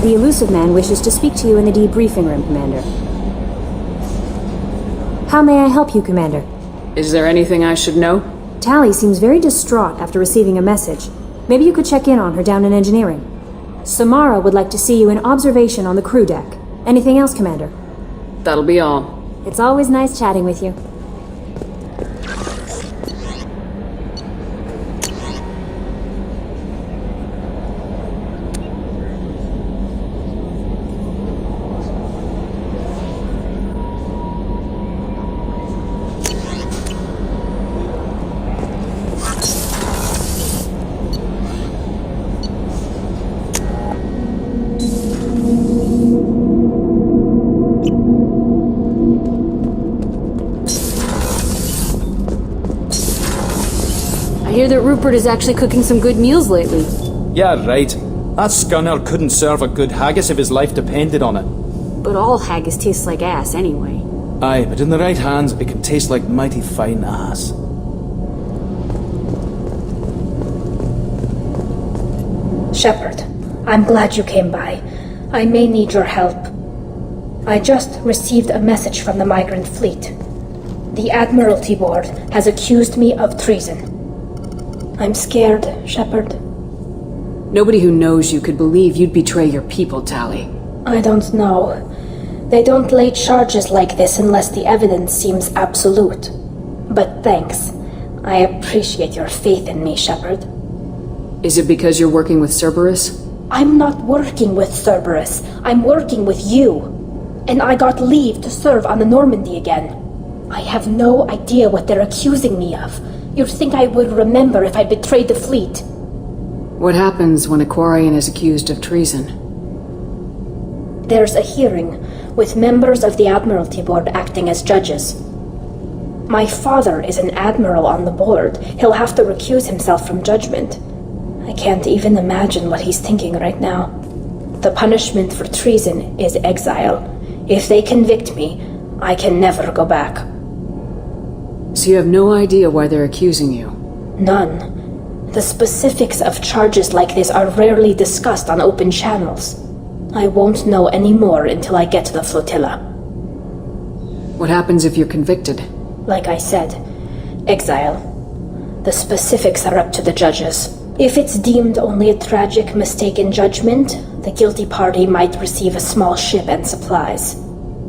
The Illusive Man wishes to speak to you in the debriefing room, Commander. How may I help you, Commander? Is there anything I should know? Tally seems very distraught after receiving a message. Maybe you could check in on her down in engineering. Samara would like to see you in observation on the crew deck. Anything else, Commander? That'll be all. It's always nice chatting with you. I hear that Rupert is actually cooking some good meals lately. Yeah, right. That scunner couldn't serve a good haggis if his life depended on it. But all haggis tastes like ass anyway. Aye, but in the right hands, it can taste like mighty fine ass. Shepard, I'm glad you came by. I may need your help. I just received a message from the migrant fleet. The Admiralty Board has accused me of treason. I'm scared, Shepard. Nobody who knows you could believe you'd betray your people, Tally. I don't know. They don't lay charges like this unless the evidence seems absolute. But thanks. I appreciate your faith in me, Shepard. Is it because you're working with Cerberus? I'm not working with Cerberus. I'm working with you. And I got leave to serve on the Normandy again. I have no idea what they're accusing me of. You'd think I would remember if I betrayed the fleet. What happens when a Quarian is accused of treason? There's a hearing, with members of the Admiralty Board acting as judges. My father is an admiral on the board. He'll have to recuse himself from judgment. I can't even imagine what he's thinking right now. The punishment for treason is exile. If they convict me, I can never go back. So you have no idea why they're accusing you? None. The specifics of charges like this are rarely discussed on open channels. I won't know any more until I get to the flotilla. What happens if you're convicted? Like I said, exile. The specifics are up to the judges. If it's deemed only a tragic mistake in judgment, the guilty party might receive a small ship and supplies.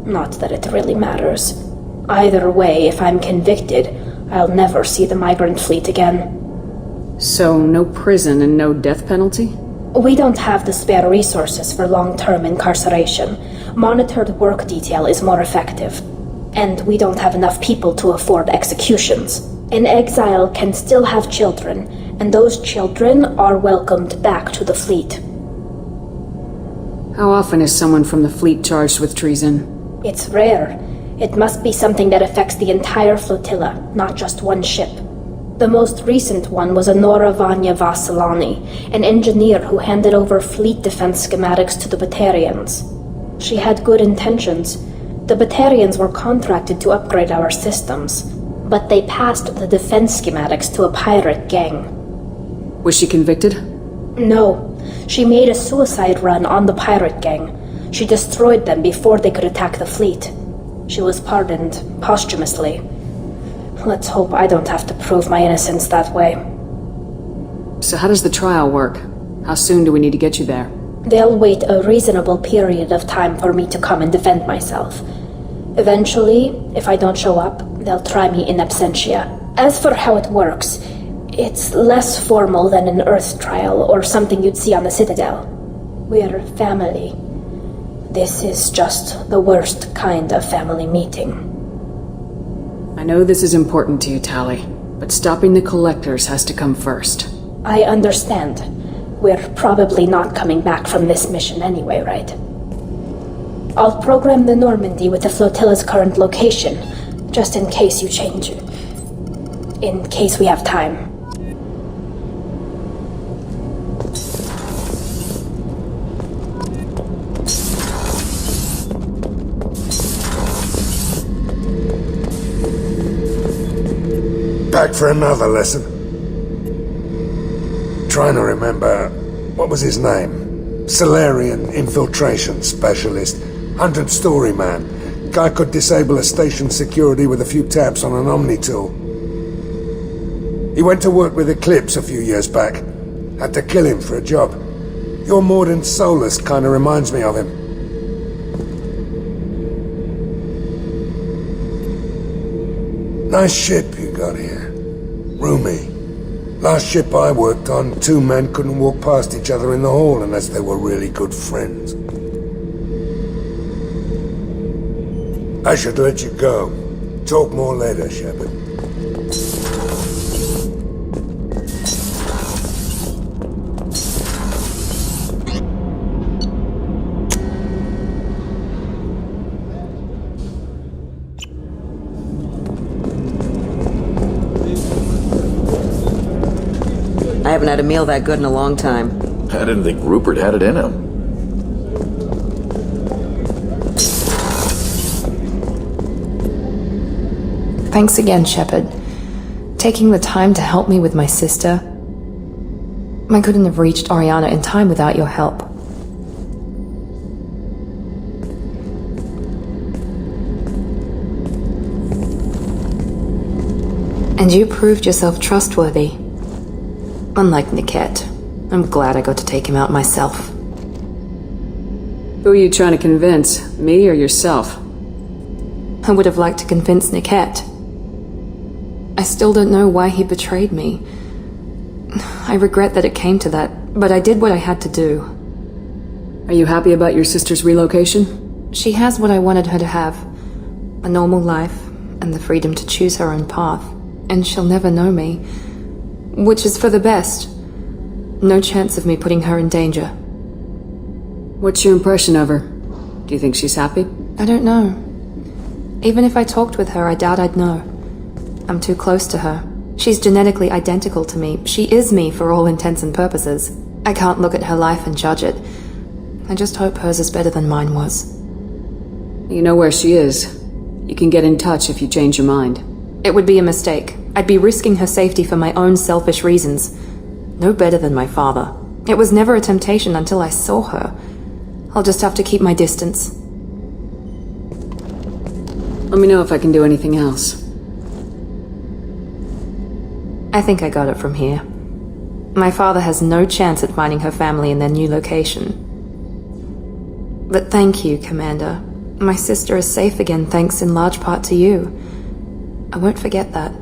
Not that it really matters. Either way, if I'm convicted, I'll never see the migrant fleet again. So, no prison and no death penalty? We don't have the spare resources for long-term incarceration. Monitored work detail is more effective. And we don't have enough people to afford executions. An exile can still have children, and those children are welcomed back to the fleet. How often is someone from the fleet charged with treason? It's rare. It must be something that affects the entire flotilla, not just one ship. The most recent one was Anora Vanya Vasilani, an engineer who handed over fleet defense schematics to the Praetorians. She had good intentions. The Praetorians were contracted to upgrade our systems, but they passed the defense schematics to a pirate gang. Was she convicted? No. She made a suicide run on the pirate gang. She destroyed them before they could attack the fleet. She was pardoned posthumously. Let's hope I don't have to prove my innocence that way. So how does the trial work? How soon do we need to get you there? They'll wait a reasonable period of time for me to come and defend myself. Eventually, if I don't show up, they'll try me in absentia. As for how it works, it's less formal than an Earth trial or something you'd see on the Citadel. We're family. This is just the worst kind of family meeting. I know this is important to you, Tally, but stopping the collectors has to come first. I understand. We're probably not coming back from this mission anyway, right? I'll program the Normandy with the flotilla's current location, just in case you change it. In case we have time. Back for another lesson. Trying to remember, what was his name? Solarian infiltration specialist. 100-story man. Guy could disable a station security with a few taps on an Omni tool. He went to work with Eclipse a few years back. Had to kill him for a job. Your Mordant Solus kinda reminds me of him. Nice ship you got here. Roomy. Last ship I worked on, 2 men couldn't walk past each other in the hall unless they were really good friends. I should let you go. Talk more later, Shepard. I haven't had a meal that good in a long time. I didn't think Rupert had it in him. Thanks again, Shepard. Taking the time to help me with my sister. I couldn't have reached Oriana in time without your help. And you proved yourself trustworthy. Unlike Niket, I'm glad I got to take him out myself. Who are you trying to convince? Me or yourself? I would have liked to convince Niket. I still don't know why he betrayed me. I regret that it came to that, but I did what I had to do. Are you happy about your sister's relocation? She has what I wanted her to have. A normal life, and the freedom to choose her own path. And she'll never know me. Which is for the best. No chance of me putting her in danger. What's your impression of her? Do you think she's happy? I don't know. Even if I talked with her, I doubt I'd know. I'm too close to her. She's genetically identical to me. She is me for all intents and purposes. I can't look at her life and judge it. I just hope hers is better than mine was. You know where she is. You can get in touch if you change your mind. It would be a mistake. I'd be risking her safety for my own selfish reasons. No better than my father. It was never a temptation until I saw her. I'll just have to keep my distance. Let me know if I can do anything else. I think I got it from here. My father has no chance at finding her family in their new location. But thank you, Commander. My sister is safe again thanks in large part to you. I won't forget that.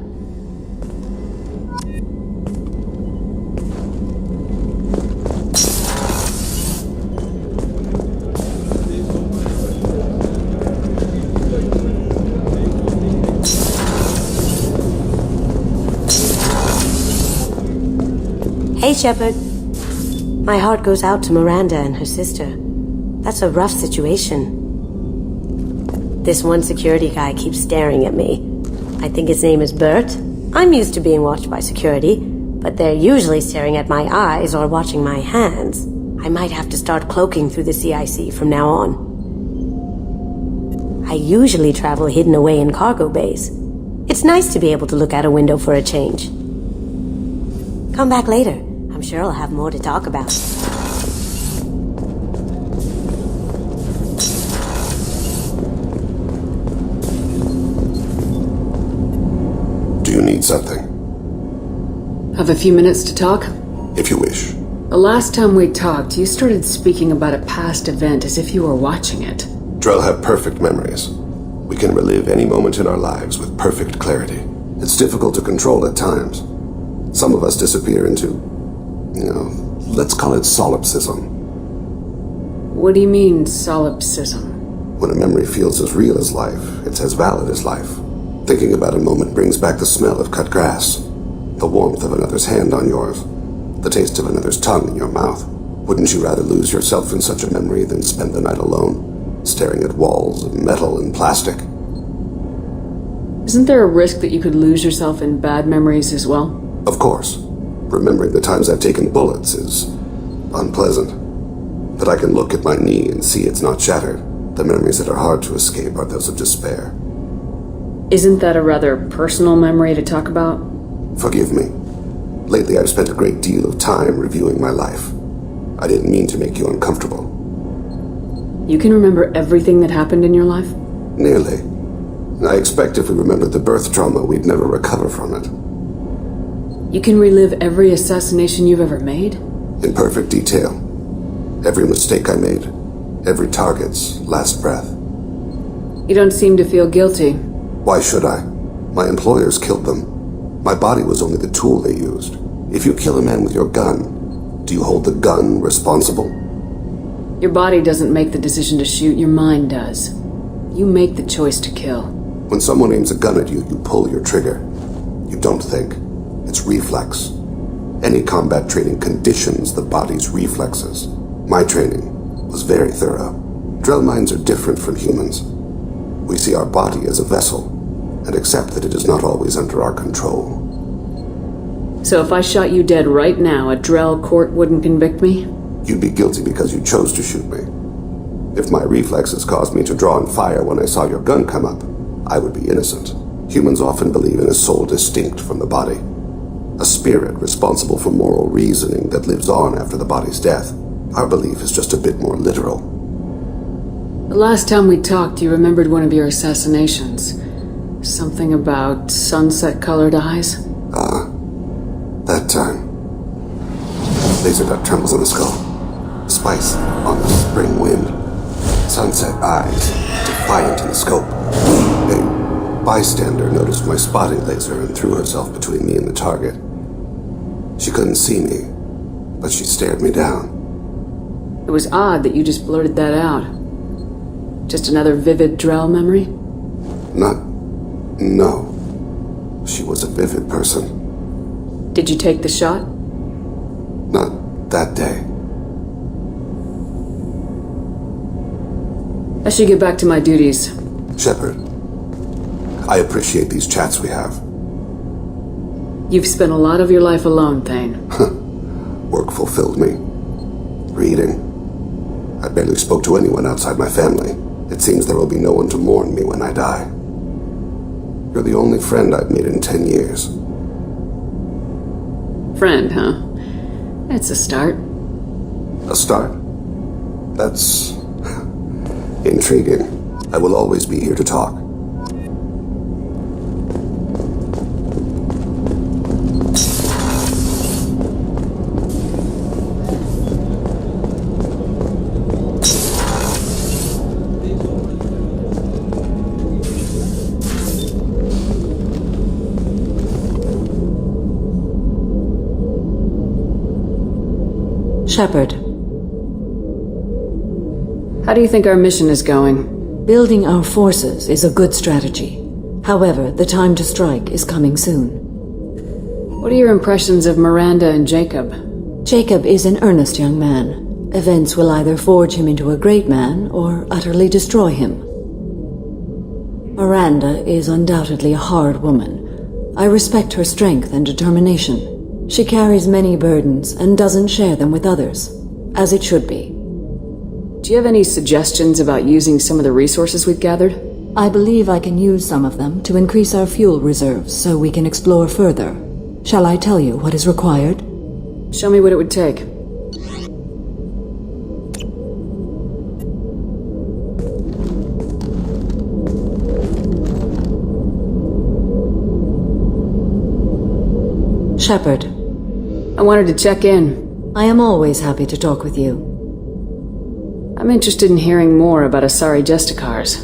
Hey, Shepard. My heart goes out to Miranda and her sister. That's a rough situation. This one security guy keeps staring at me. I think his name is Bert. I'm used to being watched by security, but they're usually staring at my eyes or watching my hands. I might have to start cloaking through the CIC from now on. I usually travel hidden away in cargo bays. It's nice to be able to look out a window for a change. Come back later. I'm sure I'll have more to talk about. Do you need something? Have a few minutes to talk? If you wish. The last time we talked, you started speaking about a past event as if you were watching it. Drell have perfect memories. We can relive any moment in our lives with perfect clarity. It's difficult to control at times. Some of us disappear into, let's call it solipsism. What do you mean, solipsism? When a memory feels as real as life, it's as valid as life. Thinking about a moment brings back the smell of cut grass, the warmth of another's hand on yours, the taste of another's tongue in your mouth. Wouldn't you rather lose yourself in such a memory than spend the night alone, staring at walls of metal and plastic? Isn't there a risk that you could lose yourself in bad memories as well? Of course. Remembering the times I've taken bullets is unpleasant. But I can look at my knee and see it's not shattered. The memories that are hard to escape are those of despair. Isn't that a rather personal memory to talk about? Forgive me. Lately I've spent a great deal of time reviewing my life. I didn't mean to make you uncomfortable. You can remember everything that happened in your life? Nearly. I expect if we remembered the birth trauma, we'd never recover from it. You can relive every assassination you've ever made? In perfect detail. Every mistake I made. Every target's last breath. You don't seem to feel guilty. Why should I? My employers killed them. My body was only the tool they used. If you kill a man with your gun, do you hold the gun responsible? Your body doesn't make the decision to shoot, your mind does. You make the choice to kill. When someone aims a gun at you, you pull your trigger. You don't think. It's reflex. Any combat training conditions the body's reflexes. My training was very thorough. Drell minds are different from humans. We see our body as a vessel, and accept that it is not always under our control. So if I shot you dead right now, a Drell court wouldn't convict me? You'd be guilty because you chose to shoot me. If my reflexes caused me to draw and fire when I saw your gun come up, I would be innocent. Humans often believe in a soul distinct from the body. A spirit responsible for moral reasoning that lives on after the body's death. Our belief is just a bit more literal. The last time we talked, you remembered one of your assassinations. Something about sunset-colored eyes? That time. Laser dot trembles on the skull. Spice on the spring wind. Sunset eyes, defiant in the scope. A bystander noticed my spotting laser and threw herself between me and the target. She couldn't see me, but she stared me down. It was odd that you just blurted that out. Just another vivid Drell memory? No. She was a vivid person. Did you take the shot? Not that day. I should get back to my duties. Shepard, I appreciate these chats we have. You've spent a lot of your life alone, Thane. Work fulfilled me. Reading. I barely spoke to anyone outside my family. It seems there will be no one to mourn me when I die. You're the only friend I've made in 10 years. Friend, huh? It's a start. A start? That's intriguing. I will always be here to talk. Shepard. How do you think our mission is going? Building our forces is a good strategy. However, the time to strike is coming soon. What are your impressions of Miranda and Jacob? Jacob is an earnest young man. Events will either forge him into a great man or utterly destroy him. Miranda is undoubtedly a hard woman. I respect her strength and determination. She carries many burdens and doesn't share them with others, as it should be. Do you have any suggestions about using some of the resources we've gathered? I believe I can use some of them to increase our fuel reserves so we can explore further. Shall I tell you what is required? Show me what it would take. Shepard. I wanted to check in. I am always happy to talk with you. I'm interested in hearing more about Asari Justicars.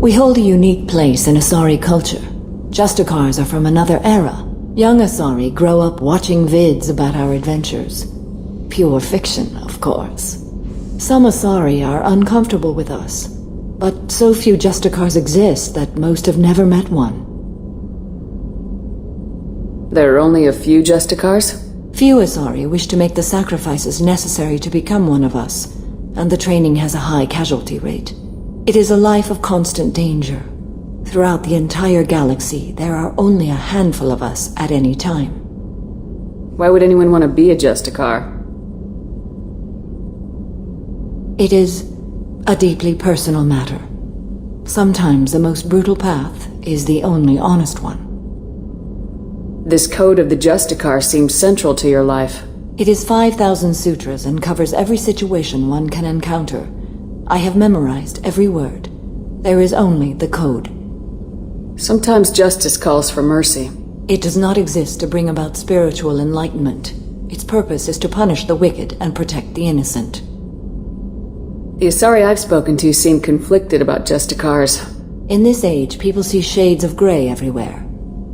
We hold a unique place in Asari culture. Justicars are from another era. Young Asari grow up watching vids about our adventures. Pure fiction, of course. Some Asari are uncomfortable with us, but so few Justicars exist that most have never met one. There are only a few Justicars? Few Asari wish to make the sacrifices necessary to become one of us, and the training has a high casualty rate. It is a life of constant danger. Throughout the entire galaxy, there are only a handful of us at any time. Why would anyone want to be a Justicar? It is a deeply personal matter. Sometimes the most brutal path is the only honest one. This code of the Justicar seems central to your life. It is 5,000 sutras and covers every situation one can encounter. I have memorized every word. There is only the code. Sometimes justice calls for mercy. It does not exist to bring about spiritual enlightenment. Its purpose is to punish the wicked and protect the innocent. The Asari I've spoken to seem conflicted about Justicars. In this age, people see shades of gray everywhere.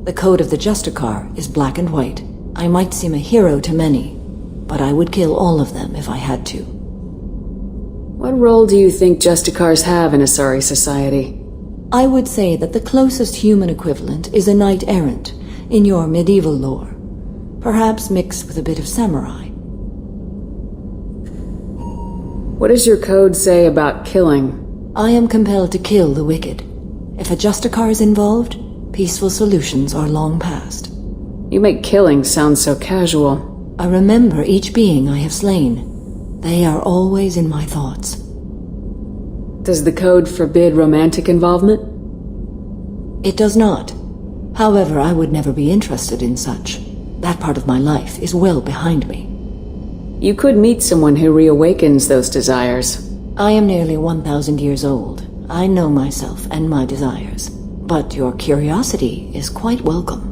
The code of the Justicar is black and white. I might seem a hero to many, but I would kill all of them if I had to. What role do you think Justicars have in Asari society? I would say that the closest human equivalent is a knight-errant in your medieval lore, perhaps mixed with a bit of samurai. What does your code say about killing? I am compelled to kill the wicked. If a Justicar is involved, peaceful solutions are long past. You make killing sound so casual. I remember each being I have slain. They are always in my thoughts. Does the code forbid romantic involvement? It does not. However, I would never be interested in such. That part of my life is well behind me. You could meet someone who reawakens those desires. I am nearly 1,000 years old. I know myself and my desires. But your curiosity is quite welcome.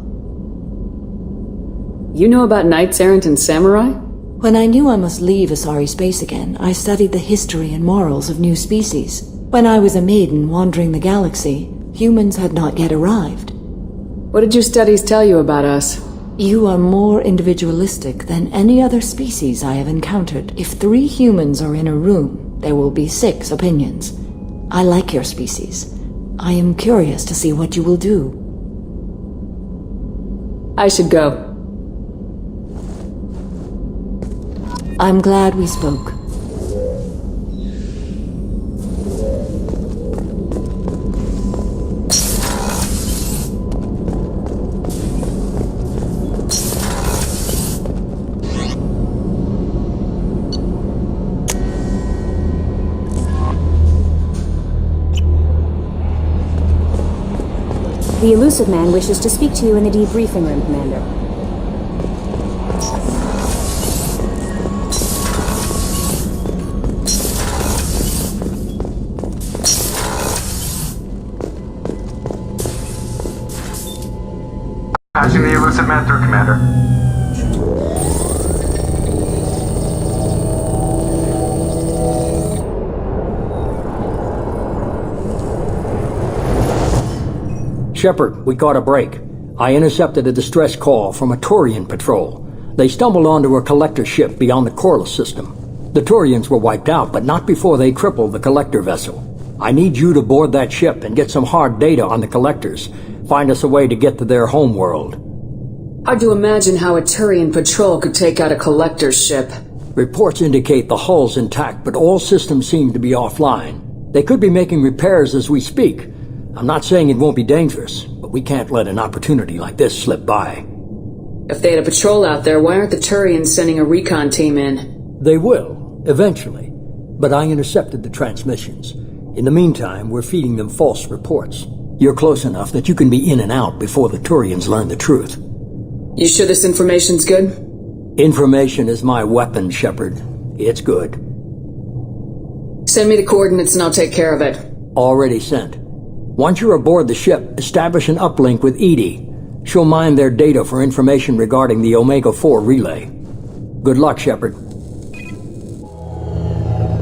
You know about knights errant and samurai? When I knew I must leave Asari space again, I studied the history and morals of new species. When I was a maiden wandering the galaxy, humans had not yet arrived. What did your studies tell you about us? You are more individualistic than any other species I have encountered. If 3 humans are in a room, there will be 6 opinions. I like your species. I am curious to see what you will do. I should go. I'm glad we spoke. The Illusive Man wishes to speak to you in the debriefing room, Commander. Patching the Illusive Man through, Commander. Shepard, we caught a break. I intercepted a distress call from a Praetorian patrol. They stumbled onto a collector ship beyond the Corliss system. The Praetorians were wiped out, but not before they crippled the collector vessel. I need you to board that ship and get some hard data on the collectors. Find us a way to get to their homeworld. Hard to imagine how a Turian patrol could take out a collector's ship. Reports indicate the hull's intact, but all systems seem to be offline. They could be making repairs as we speak. I'm not saying it won't be dangerous, but we can't let an opportunity like this slip by. If they had a patrol out there, why aren't the Turians sending a recon team in? They will, eventually. But I intercepted the transmissions. In the meantime, we're feeding them false reports. You're close enough that you can be in and out before the Turians learn the truth. You sure this information's good? Information is my weapon, Shepard. It's good. Send me the coordinates and I'll take care of it. Already sent. Once you're aboard the ship, establish an uplink with Edie. She'll mine their data for information regarding the Omega-4 relay. Good luck, Shepard.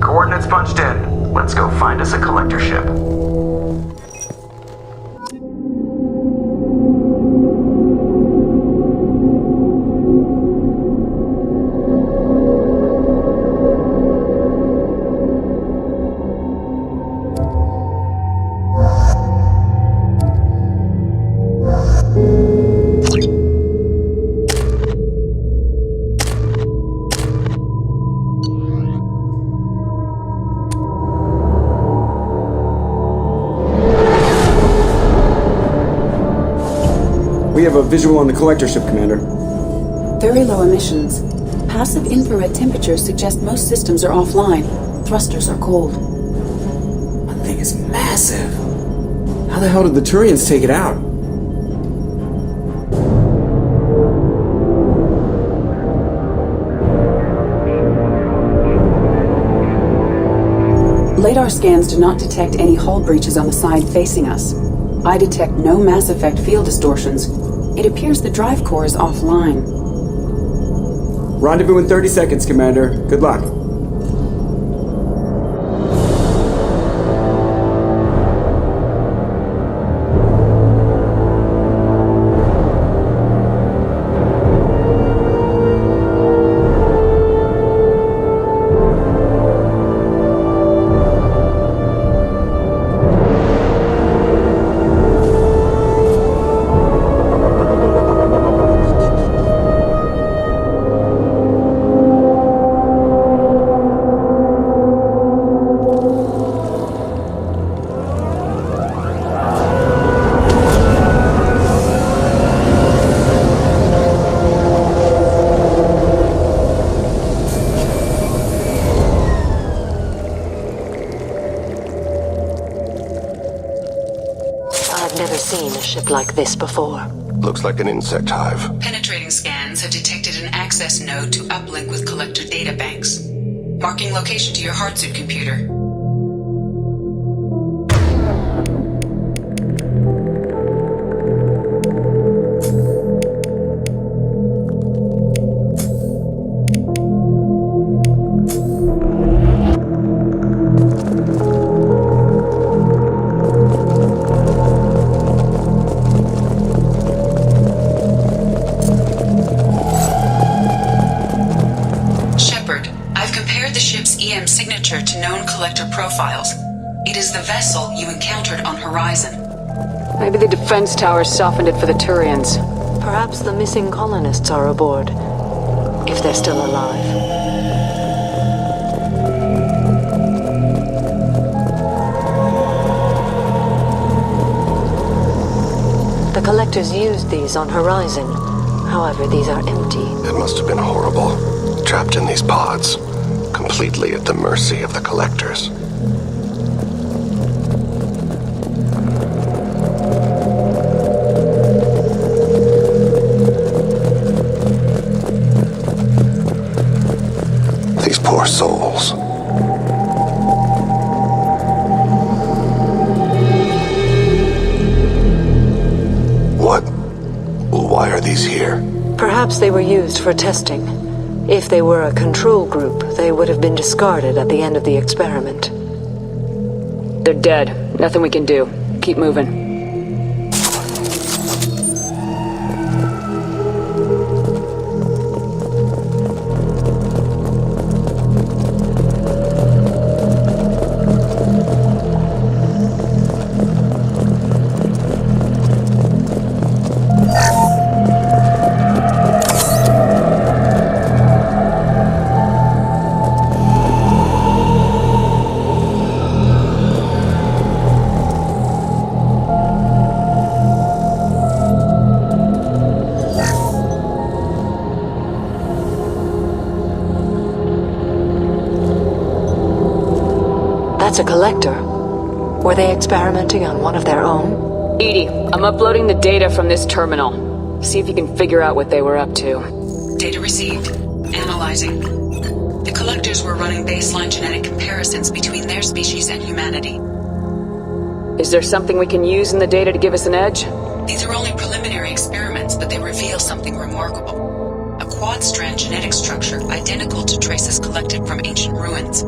Coordinates punched in. Let's go find us a collector ship. We have a visual on the collector ship, Commander. Very low emissions. passive infrared temperatures suggest most systems are offline. Thrusters are cold. That thing is massive. How the hell did the Turians take it out? Radar scans do not detect any hull breaches on the side facing us. I detect no Mass Effect field distortions. It appears the drive core is offline. Rendezvous in 30 seconds, Commander. Good luck. Like this before. Looks like an insect hive. Penetrating scans have detected an access node to uplink with collector databanks. Marking location to your hardsuit computer. To known collector profiles. It is the vessel you encountered on Horizon. Maybe the defense towers softened it for the Turians. Perhaps the missing colonists are aboard. If they're still alive. The collectors used these on Horizon. However, these are empty. It must have been horrible. Trapped in these pods. Completely at the mercy of the collectors. These poor souls. What? Why are these here? Perhaps they were used for testing. If they were a control group, they would have been discarded at the end of the experiment. They're dead. Nothing we can do. Keep moving. That's a collector. Were they experimenting on one of their own? EDI, I'm uploading the data from this terminal. See if you can figure out what they were up to. Data received. Analyzing. The collectors were running baseline genetic comparisons between their species and humanity. Is there something we can use in the data to give us an edge? These are only preliminary experiments, but they reveal something remarkable. A quad-strand genetic structure identical to traces collected from ancient ruins.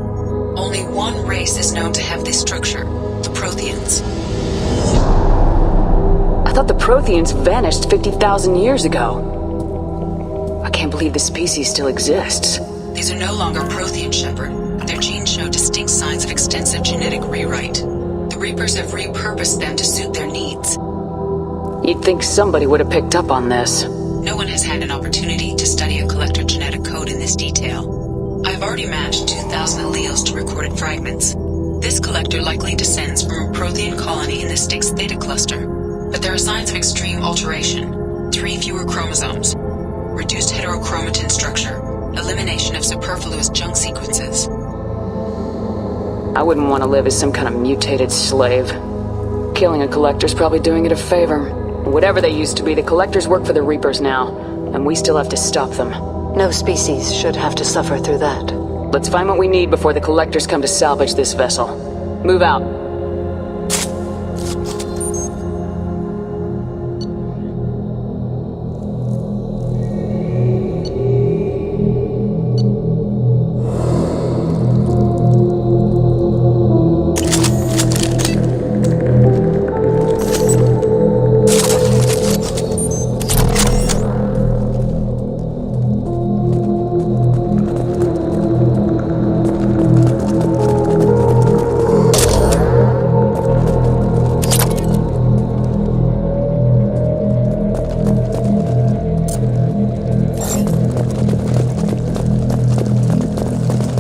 Only one race is known to have this structure, the Protheans. I thought the Protheans vanished 50,000 years ago. I can't believe the species still exists. These are no longer Prothean, Shepard. Their genes show distinct signs of extensive genetic rewrite. The Reapers have repurposed them to suit their needs. You'd think somebody would have picked up on this. No one has had an opportunity to study a collector genetic code in this detail. I've already matched 2,000 alleles to recorded fragments. This collector likely descends from a Prothean colony in the Styx Theta cluster, but there are signs of extreme alteration. 3 fewer chromosomes, reduced heterochromatin structure, Elimination of superfluous junk sequences. I wouldn't want to live as some kind of mutated slave. Killing a collector's probably doing it a favor. Whatever they used to be, the collectors work for the Reapers now, and we still have to stop them. No species should have to suffer through that. Let's find what we need before the collectors come to salvage this vessel. Move out.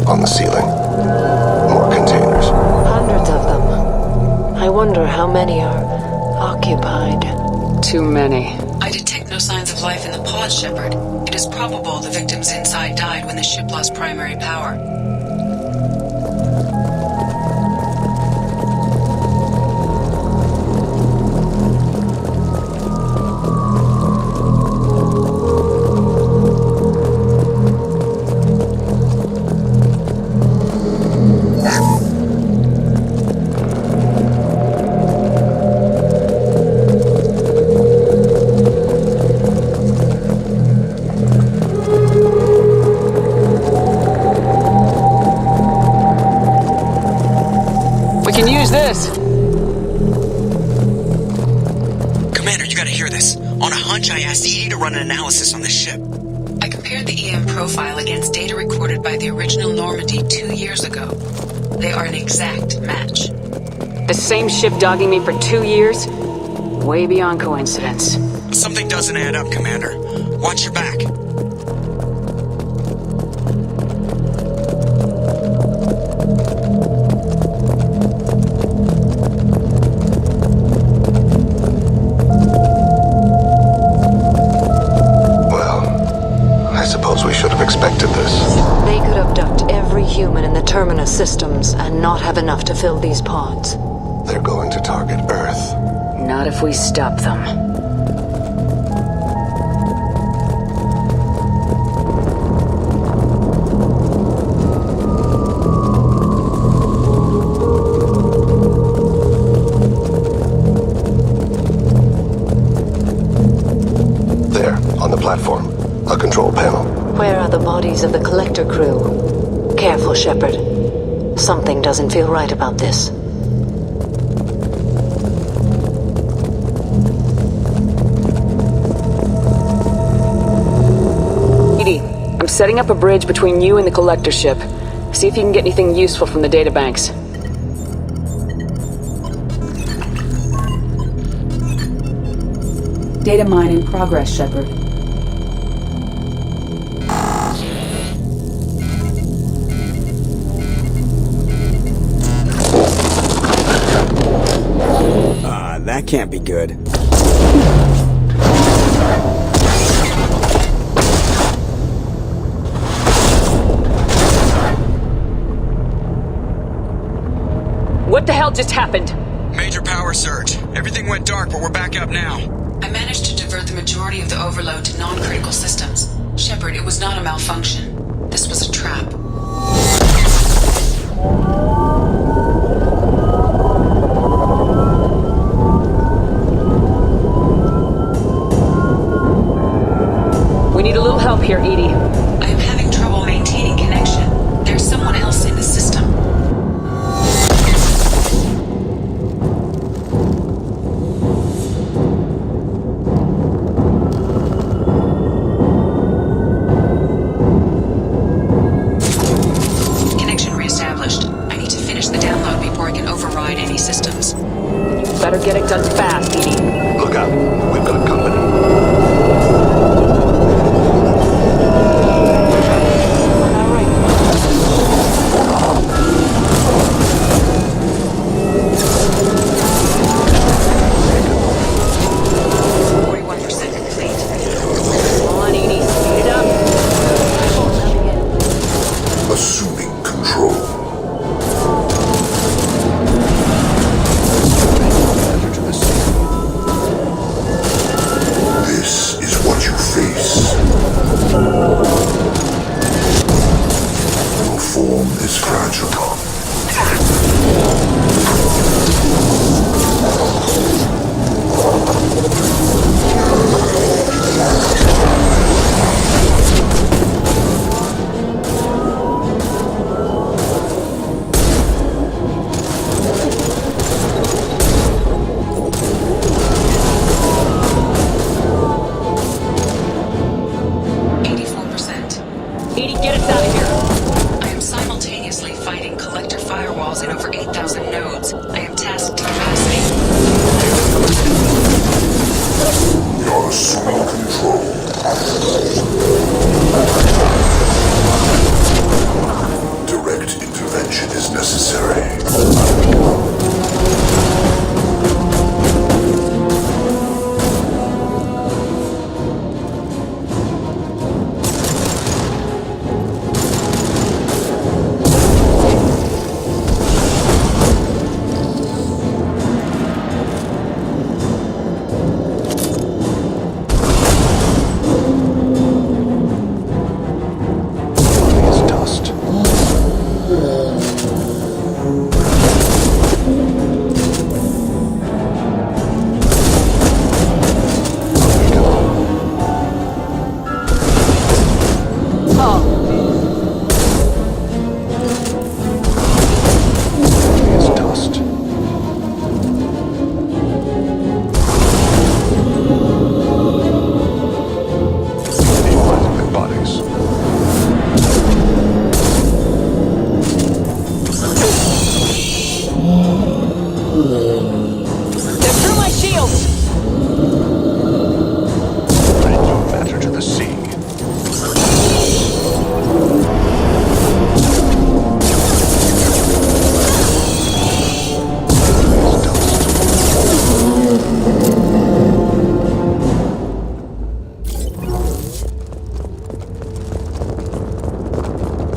On the ceiling. More containers. Hundreds of them. I wonder how many are occupied. Too many. I detect no signs of life in the pod, Shepard. It is probable the victims inside died when the ship lost primary power. This. Commander, you gotta hear this. On a hunch, I asked EDI to run an analysis on this ship. I compared the EM profile against data recorded by the original Normandy 2 years ago. They are an exact match. The same ship dogging me for 2 years? Way beyond coincidence. Something doesn't add up, Commander. Watch your back. We should have expected this. They could abduct every human in the Terminus systems and not have enough to fill these pods. They're going to target Earth. Not if we stop them. There, on the platform. A control panel. Where are the bodies of the collector crew? Careful, Shepard. Something doesn't feel right about this. EDI, I'm setting up a bridge between you and the collector ship. See if you can get anything useful from the databanks. Data mine in progress, Shepard. That can't be good. What the hell just happened? Major power surge. Everything went dark, but we're back up now. I managed to divert the majority of the overload to non-critical systems. Shepard, it was not a malfunction. This was a trap. We need a little help here, EDI. I am having trouble maintaining connection. There's someone else in the system. Connection reestablished. I need to finish the download before I can override any systems. Then you better get it done fast, EDI. Look out. We've got company. form is fragile.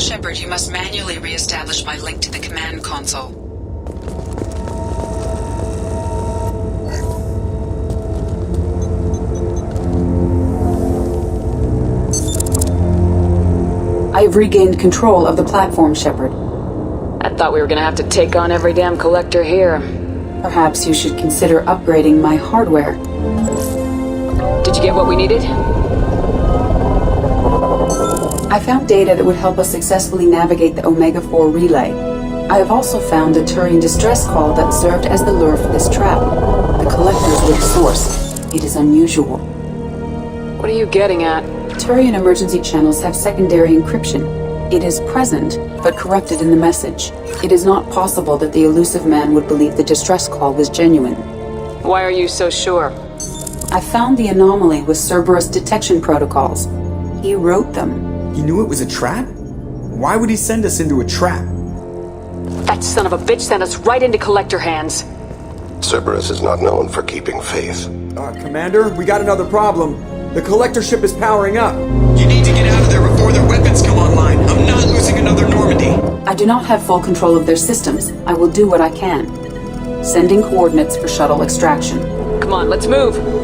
Shepard, you must manually re-establish my link to the command console. I have regained control of the platform, Shepard. I thought we were gonna have to take on every damn collector here. Perhaps you should consider upgrading my hardware. Did you get what we needed? I found data that would help us successfully navigate the Omega-4 relay. I have also found a Turian distress call that served as the lure for this trap. The collectors were the source. It is unusual. What are you getting at? Turian emergency channels have secondary encryption. It is present, but corrupted in the message. It is not possible that the Illusive Man would believe the distress call was genuine. Why are you so sure? I found the anomaly with Cerberus detection protocols. He wrote them. He knew it was a trap? Why would he send us into a trap? That son of a bitch sent us right into collector hands. Cerberus is not known for keeping faith. Commander, we got another problem. The collector ship is powering up. You need to get out of there before their weapons come online. I'm not losing another Normandy. I do not have full control of their systems. I will do what I can. Sending coordinates for shuttle extraction. Come on, let's move.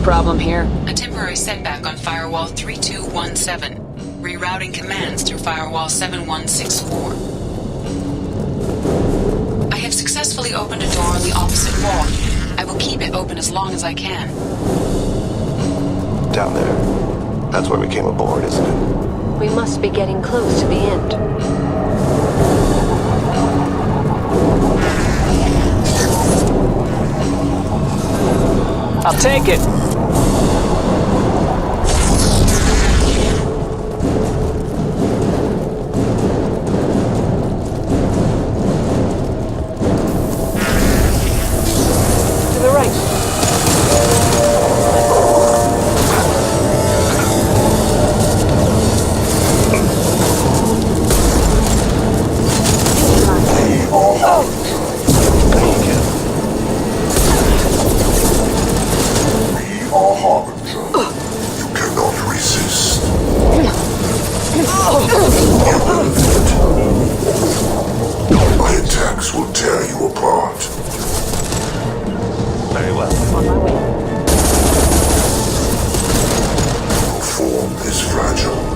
problem here? A temporary setback on Firewall 3217. Rerouting commands through Firewall 7164. I have successfully opened a door on the opposite wall. I will keep it open as long as I can. Down there. That's where we came aboard, isn't it? We must be getting close to the end. I'll take it. To the right. My attacks will tear you apart. Very well. On my way. Your form is fragile.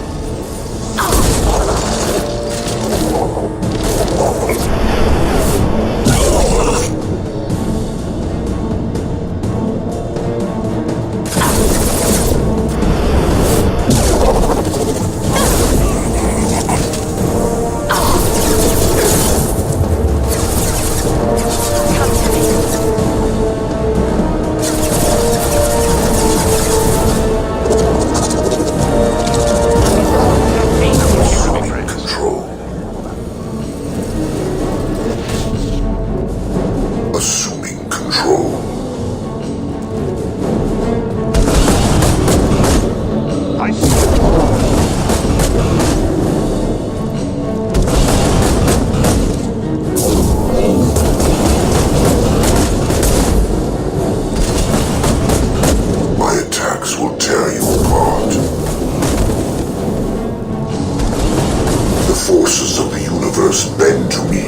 Forces of the universe bend to me.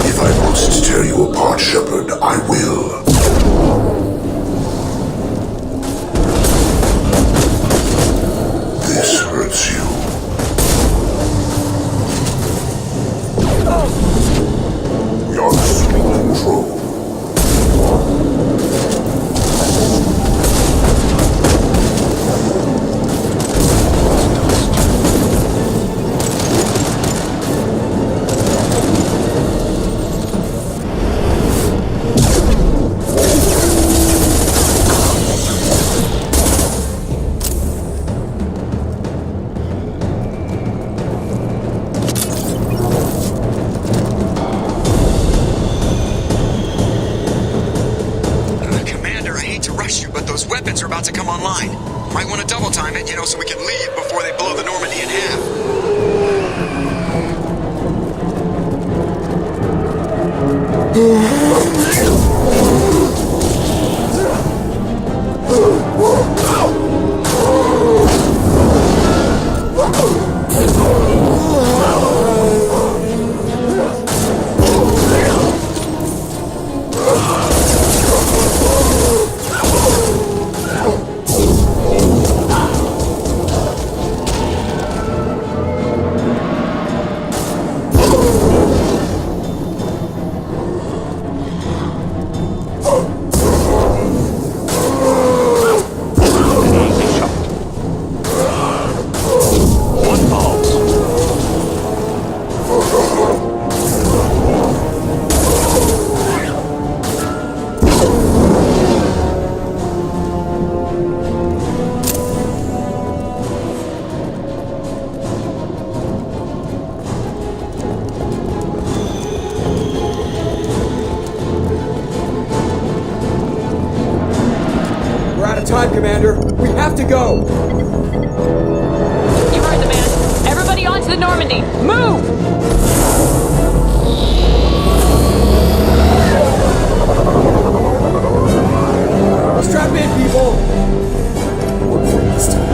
If I must tear you apart, Shepard, I will. This hurts you. We are assuming control. To come online. Might want to double time it, so we can leave before they blow the Normandy in half. Time, Commander. We have to go. You heard the man. Everybody onto the Normandy. Move! Strap in, people. Work for this time.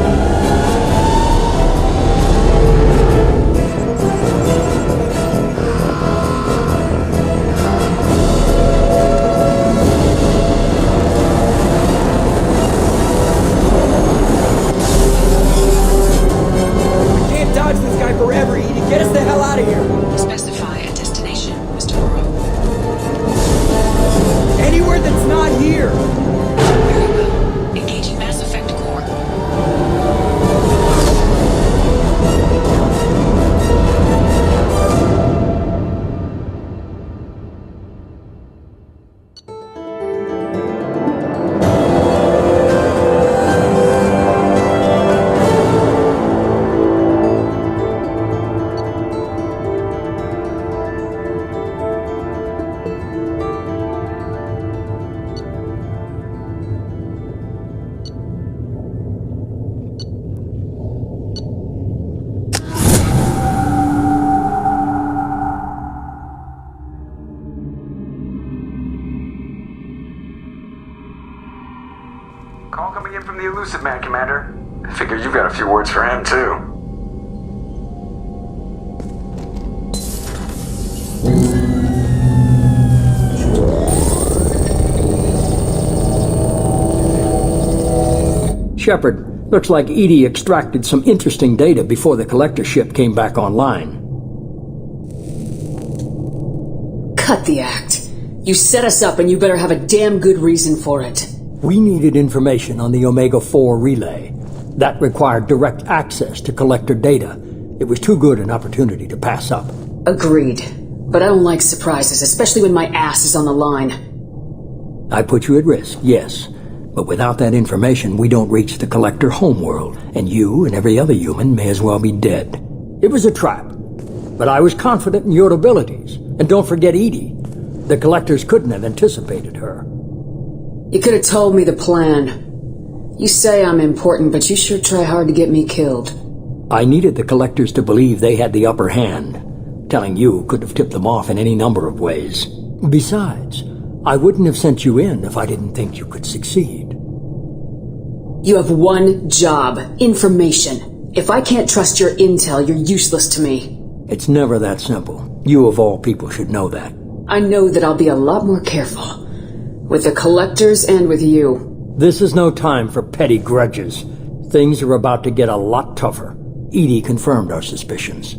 from the Illusive Man, Commander. Figure you've got a few words for him, too. Shepard, looks like Edie extracted some interesting data before the collector ship came back online. Cut the act. You set us up and you better have a damn good reason for it. We needed information on the Omega-4 relay. That required direct access to collector data. It was too good an opportunity to pass up. Agreed. But I don't like surprises, especially when my ass is on the line. I put you at risk, yes. But without that information, we don't reach the collector homeworld, and you and every other human may as well be dead. It was a trap. But I was confident in your abilities. And don't forget Edie. The collectors couldn't have anticipated her. You could have told me the plan. You say I'm important, but you sure try hard to get me killed. I needed the collectors to believe they had the upper hand. Telling you could have tipped them off in any number of ways. Besides, I wouldn't have sent you in if I didn't think you could succeed. You have one job. Information. If I can't trust your intel, you're useless to me. It's never that simple. You of all people should know that. I know that I'll be a lot more careful. With the collectors and with you. This is no time for petty grudges. Things are about to get a lot tougher. Edie confirmed our suspicions.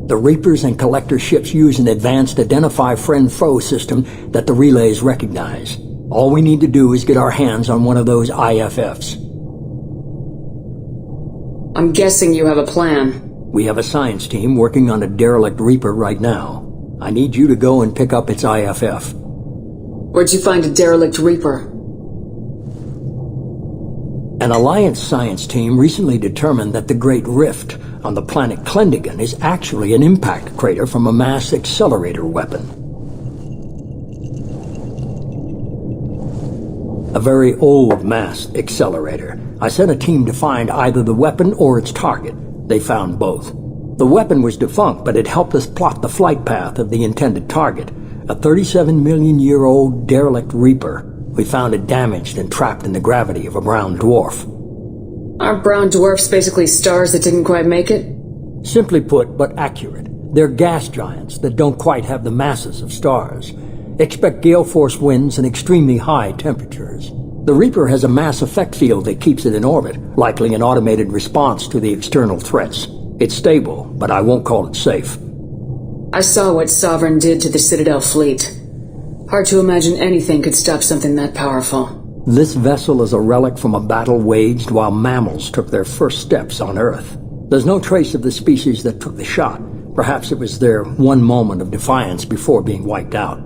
The Reapers and Collector ships use an advanced Identify Friend-Foe system that the relays recognize. All we need to do is get our hands on one of those IFFs. I'm guessing you have a plan. We have a science team working on a derelict Reaper right now. I need you to go and pick up its IFF. Where'd you find a derelict Reaper? An Alliance science team recently determined that the Great Rift on the planet Klendigan is actually an impact crater from a mass accelerator weapon. A very old mass accelerator. I sent a team to find either the weapon or its target. They found both. The weapon was defunct, but it helped us plot the flight path of the intended target, a 37-million-year-old derelict Reaper. We found it damaged and trapped in the gravity of a brown dwarf. Aren't brown dwarfs basically stars that didn't quite make it? Simply put, but accurate. They're gas giants that don't quite have the masses of stars. Expect gale force winds and extremely high temperatures. The Reaper has a mass effect field that keeps it in orbit, likely an automated response to the external threats. It's stable, but I won't call it safe. I saw what Sovereign did to the Citadel fleet. Hard to imagine anything could stop something that powerful. This vessel is a relic from a battle waged while mammals took their first steps on Earth. There's no trace of the species that took the shot. Perhaps it was their one moment of defiance before being wiped out.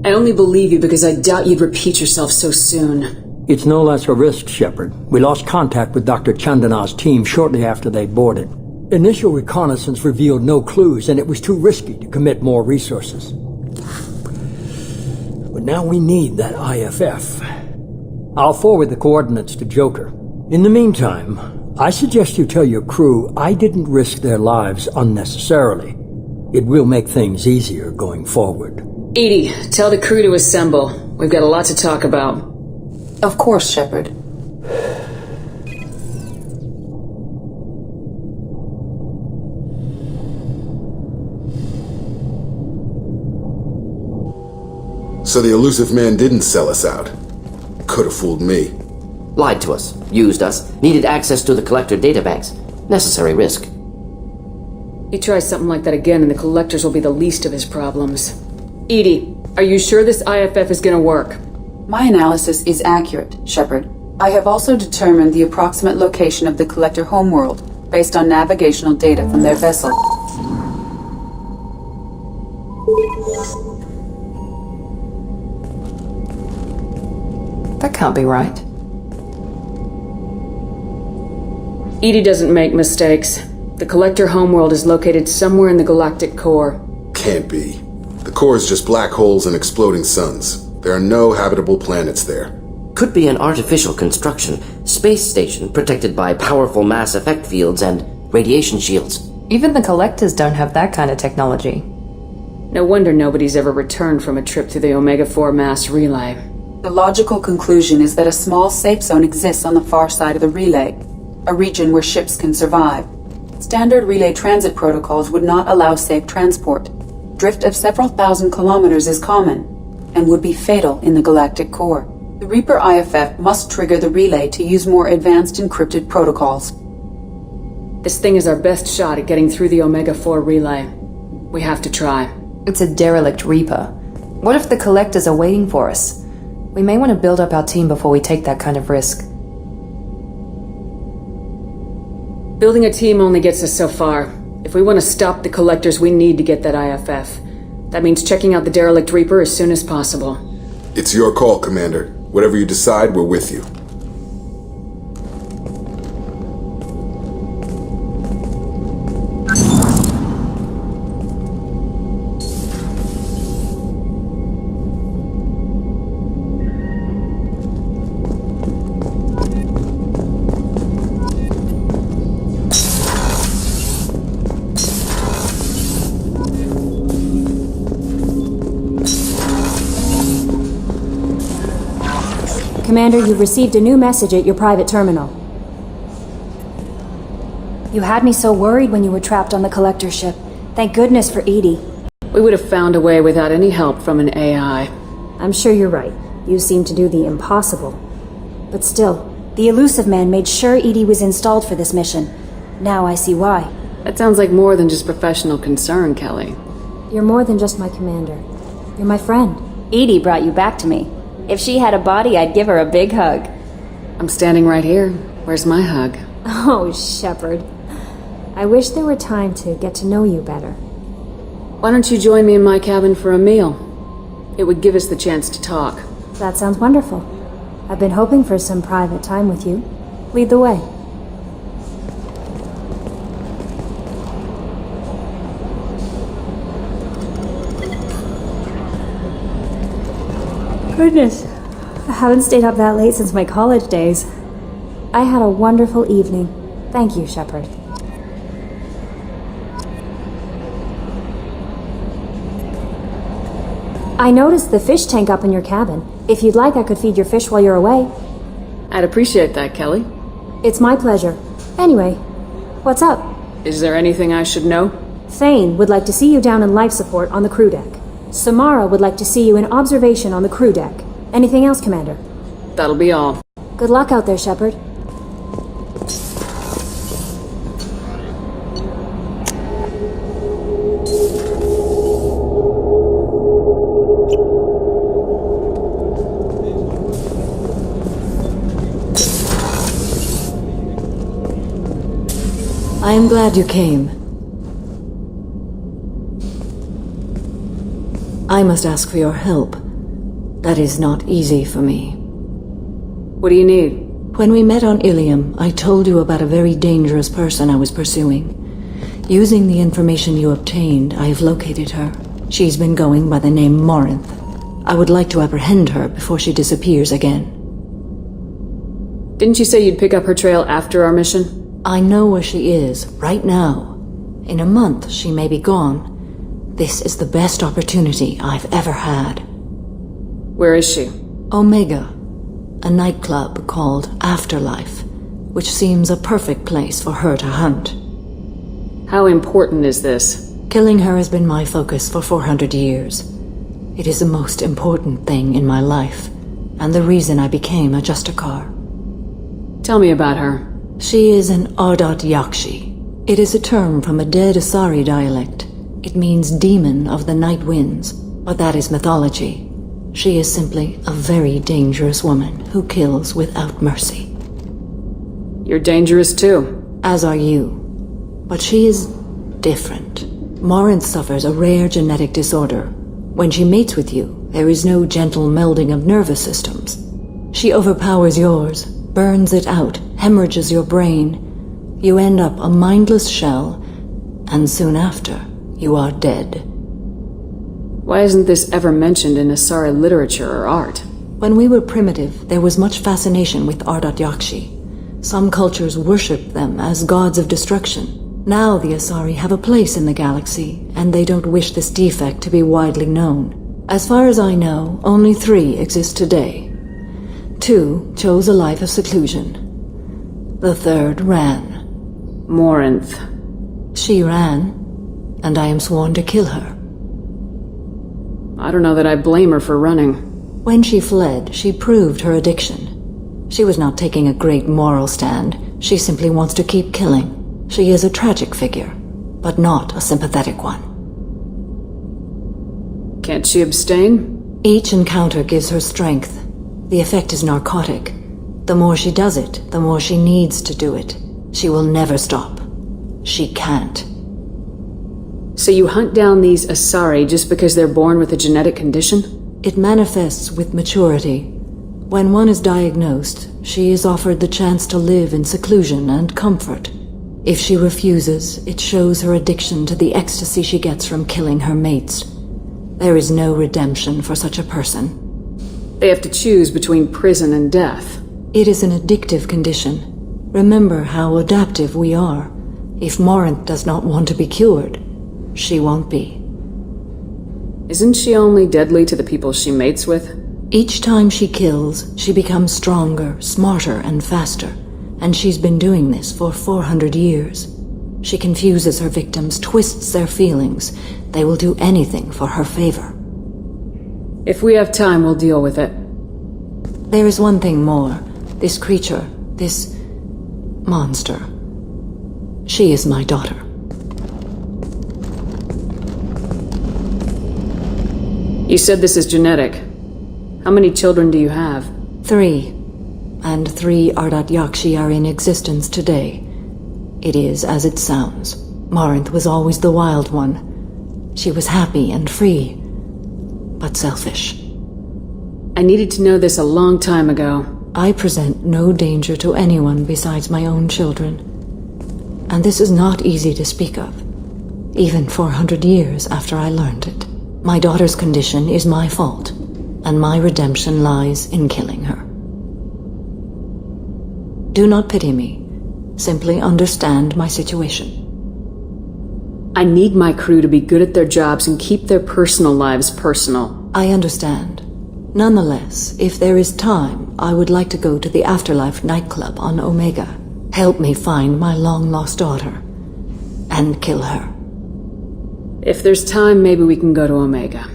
I only believe you because I doubt you'd repeat yourself so soon. It's no less a risk, Shepard. We lost contact with Dr. Chandana's team shortly after they boarded. Initial reconnaissance revealed no clues, and it was too risky to commit more resources. But now we need that IFF. I'll forward the coordinates to Joker. In the meantime, I suggest you tell your crew I didn't risk their lives unnecessarily. It will make things easier going forward. Edie, tell the crew to assemble. We've got a lot to talk about. Of course, Shepard. So the Illusive Man didn't sell us out. Could have fooled me. Lied to us, used us, needed access to the Collector databanks. Necessary risk. You try something like that again and the Collectors will be the least of his problems. Edie, are you sure this IFF is gonna work? My analysis is accurate, Shepard. I have also determined the approximate location of the Collector homeworld, based on navigational data from their vessel. That can't be right. Edie doesn't make mistakes. The Collector homeworld is located somewhere in the galactic core. Can't be. The core is just black holes and exploding suns. There are no habitable planets there. Could be an artificial construction, space station protected by powerful mass effect fields and radiation shields. Even the Collectors don't have that kind of technology. No wonder nobody's ever returned from a trip through the Omega-4 mass relay. The logical conclusion is that a small safe zone exists on the far side of the relay, a region where ships can survive. Standard relay transit protocols would not allow safe transport. Drift of several thousand kilometers is common, and would be fatal in the galactic core. The Reaper IFF must trigger the relay to use more advanced encrypted protocols. This thing is our best shot at getting through the Omega-4 relay. We have to try. It's a derelict Reaper. What if the Collectors are waiting for us? We may want to build up our team before we take that kind of risk. Building a team only gets us so far. If we want to stop the Collectors, we need to get that IFF. That means checking out the derelict Reaper as soon as possible. It's your call, Commander. Whatever you decide, we're with you. Commander, you've received a new message at your private terminal. You had me so worried when you were trapped on the Collector ship. Thank goodness for Edie. We would have found a way without any help from an AI. I'm sure you're right. You seem to do the impossible. But still, the Illusive Man made sure Edie was installed for this mission. Now I see why. That sounds like more than just professional concern, Kelly. You're more than just my commander. You're my friend. Edie brought you back to me. If she had a body, I'd give her a big hug. I'm standing right here. Where's my hug? Oh, Shepard. I wish there were time to get to know you better. Why don't you join me in my cabin for a meal? It would give us the chance to talk. That sounds wonderful. I've been hoping for some private time with you. Lead the way. Goodness, I haven't stayed up that late since my college days. I had a wonderful evening. Thank you, Shepard. I noticed the fish tank up in your cabin. If you'd like, I could feed your fish while you're away. I'd appreciate that, Kelly. It's my pleasure. Anyway, what's up? Is there anything I should know? Thane would like to see you down in life support on the crew deck. Samara would like to see you in observation on the crew deck. Anything else, Commander? That'll be all. Good luck out there, Shepard. I am glad you came. I must ask for your help. That is not easy for me. What do you need? When we met on Ilium, I told you about a very dangerous person I was pursuing. Using the information you obtained, I have located her. She's been going by the name Morinth. I would like to apprehend her before she disappears again. Didn't you say you'd pick up her trail after our mission? I know where she is, right now. In a month, she may be gone. This is the best opportunity I've ever had. Where is she? Omega, a nightclub called Afterlife, which seems a perfect place for her to hunt. How important is this? Killing her has been my focus for 400 years. It is the most important thing in my life, and the reason I became a Justicar. Tell me about her. She is an Ardat Yakshi. It is a term from a dead Asari dialect. It means demon of the night winds, but that is mythology. She is simply a very dangerous woman who kills without mercy. You're dangerous too. As are you. But she is different. Morinth suffers a rare genetic disorder. When she mates with you, there is no gentle melding of nervous systems. She overpowers yours, burns it out, hemorrhages your brain. You end up a mindless shell, and soon after, you are dead. Why isn't this ever mentioned in Asari literature or art? When we were primitive, there was much fascination with Ardat Yakshi. Some cultures worshipped them as gods of destruction. Now the Asari have a place in the galaxy, and they don't wish this defect to be widely known. As far as I know, only 3 exist today. 2 chose a life of seclusion. The 3rd ran. Morinth. She ran, and I am sworn to kill her. I don't know that I blame her for running. When she fled, she proved her addiction. She was not taking a great moral stand. She simply wants to keep killing. She is a tragic figure, but not a sympathetic one. Can't she abstain? Each encounter gives her strength. The effect is narcotic. The more she does it, the more she needs to do it. She will never stop. She can't. So you hunt down these Asari just because they're born with a genetic condition? It manifests with maturity. When one is diagnosed, she is offered the chance to live in seclusion and comfort. If she refuses, it shows her addiction to the ecstasy she gets from killing her mates. There is no redemption for such a person. They have to choose between prison and death. It is an addictive condition. Remember how adaptive we are. If Morinth does not want to be cured, she won't be. Isn't she only deadly to the people she mates with? Each time she kills, she becomes stronger, smarter, and faster. And she's been doing this for 400 years. She confuses her victims, twists their feelings. They will do anything for her favor. If we have time, we'll deal with it. There is one thing more. This creature, this monster. She is my daughter. You said this is genetic. How many children do you have? 3. And 3 Ardat Yakshi are in existence today. It is as it sounds. Morinth was always the wild one. She was happy and free, but selfish. I needed to know this a long time ago. I present no danger to anyone besides my own children. And this is not easy to speak of, even 400 years after I learned it. My daughter's condition is my fault, and my redemption lies in killing her. Do not pity me. Simply understand my situation. I need my crew to be good at their jobs and keep their personal lives personal. I understand. Nonetheless, if there is time, I would like to go to the Afterlife nightclub on Omega. Help me find my long-lost daughter, and kill her. If there's time, maybe we can go to Omega.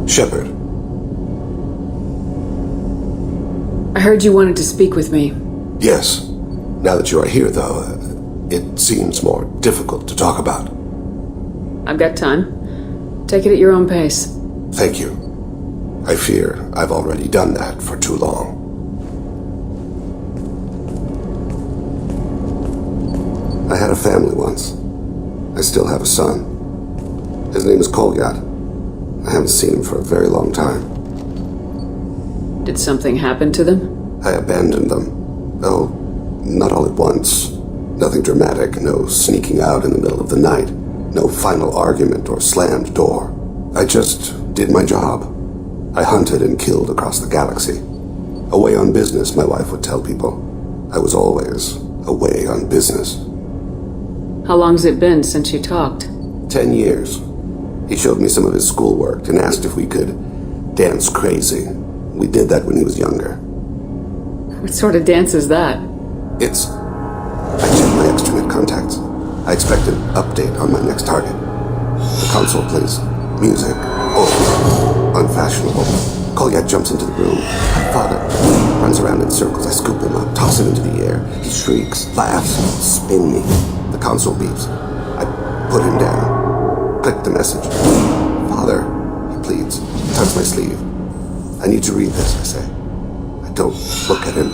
Shepard. I heard you wanted to speak with me. Yes. Now that you are here, though, it seems more difficult to talk about. I've got time. Take it at your own pace. Thank you. I fear I've already done that for too long. I had a family once. I still have a son. His name is Kolyat. I haven't seen him for a very long time. Did something happen to them? I abandoned them. Oh, not all at once. Nothing dramatic, no sneaking out in the middle of the night, no final argument or slammed door. I just did my job. I hunted and killed across the galaxy. Away on business, my wife would tell people. I was always away on business. How long's it been since you talked? 10 years. He showed me some of his schoolwork and asked if we could dance crazy. We did that when he was younger. What sort of dance is that? I checked my extranet contacts. I expect an update on my next target. The console plays music. Oh, unfashionable. Kolyat jumps into the room. My father runs around in circles. I scoop him up, toss him into the air. He shrieks, laughs, spin me. The console beeps. I put him down. Click the message. Father, he pleads. He tugs my sleeve. I need to read this, I say. I don't look at him.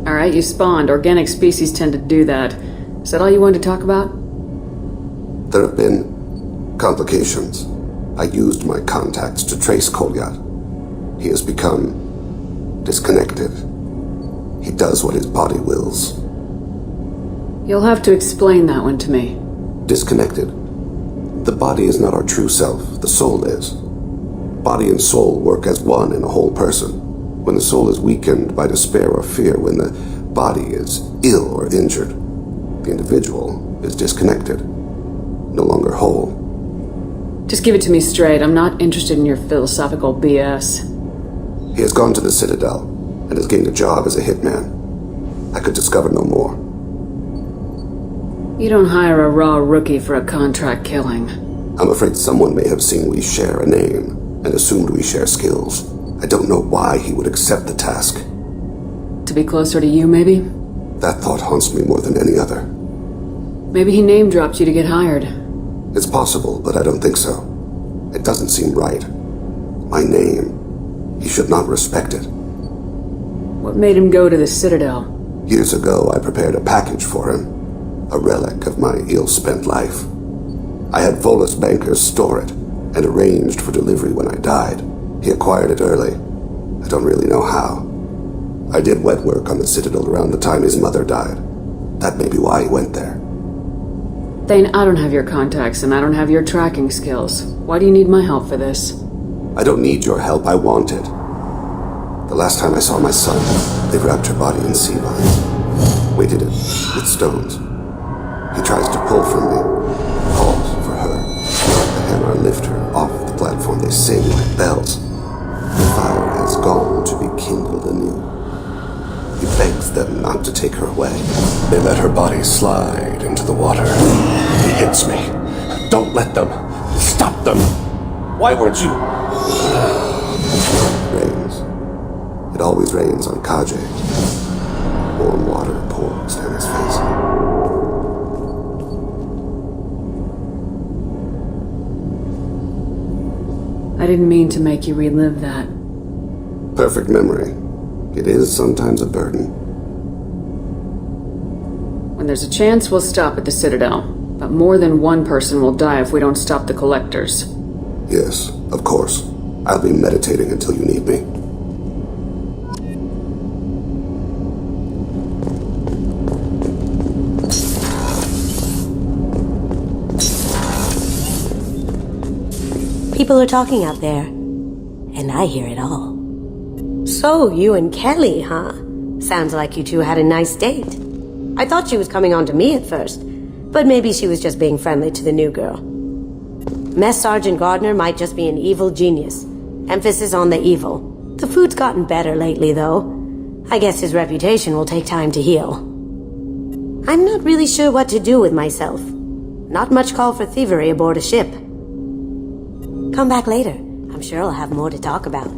Alright, you spawned. Organic species tend to do that. Is that all you wanted to talk about? There have been complications. I used my contacts to trace Kolyat. He has become disconnected. He does what his body wills. You'll have to explain that one to me. disconnected. The body is not our true self, the soul is. Body and soul work as one in a whole person. When the soul is weakened by despair or fear, when the body is ill or injured, the individual is disconnected, no longer whole. Just give it to me straight. I'm not interested in your philosophical BS. He has gone to the Citadel and has gained a job as a hitman. I could discover no more. You don't hire a raw rookie for a contract killing. I'm afraid someone may have seen we share a name and assumed we share skills. I don't know why he would accept the task. To be closer to you, maybe? That thought haunts me more than any other. Maybe he name-dropped you to get hired. It's possible, but I don't think so. It doesn't seem right. My name. He should not respect it. What made him go to the Citadel? Years ago, I prepared a package for him. A relic of my ill-spent life. I had Volus bankers store it, and arranged for delivery when I died. He acquired it early. I don't really know how. I did wet work on the Citadel around the time his mother died. That may be why he went there. Thane, I don't have your contacts, and I don't have your tracking skills. Why do you need my help for this? I don't need your help, I want it. The last time I saw my son, they wrapped her body in sea vines. Weighted it with stones. He tries to pull from me, calls for her. The hammer lift her off the platform. They sing like bells. The fire has gone to be kindled anew. He begs them not to take her away. They let her body slide into the water. He hits me. Don't let them. Stop them. Why weren't you? It rains. It always rains on Kaje. Warm water pours down his face. I didn't mean to make you relive that. Perfect memory. It is sometimes a burden. When there's a chance, we'll stop at the Citadel. But more than one person will die if we don't stop the collectors. Yes, of course. I'll be meditating until you need me. People are talking out there, and I hear it all. So, you and Kelly, huh? Sounds like you two had a nice date. I thought she was coming on to me at first, but maybe she was just being friendly to the new girl. Mess Sergeant Gardner might just be an evil genius. Emphasis on the evil. The food's gotten better lately, though. I guess his reputation will take time to heal. I'm not really sure what to do with myself. Not much call for thievery aboard a ship. Come back later. I'm sure I'll have more to talk about.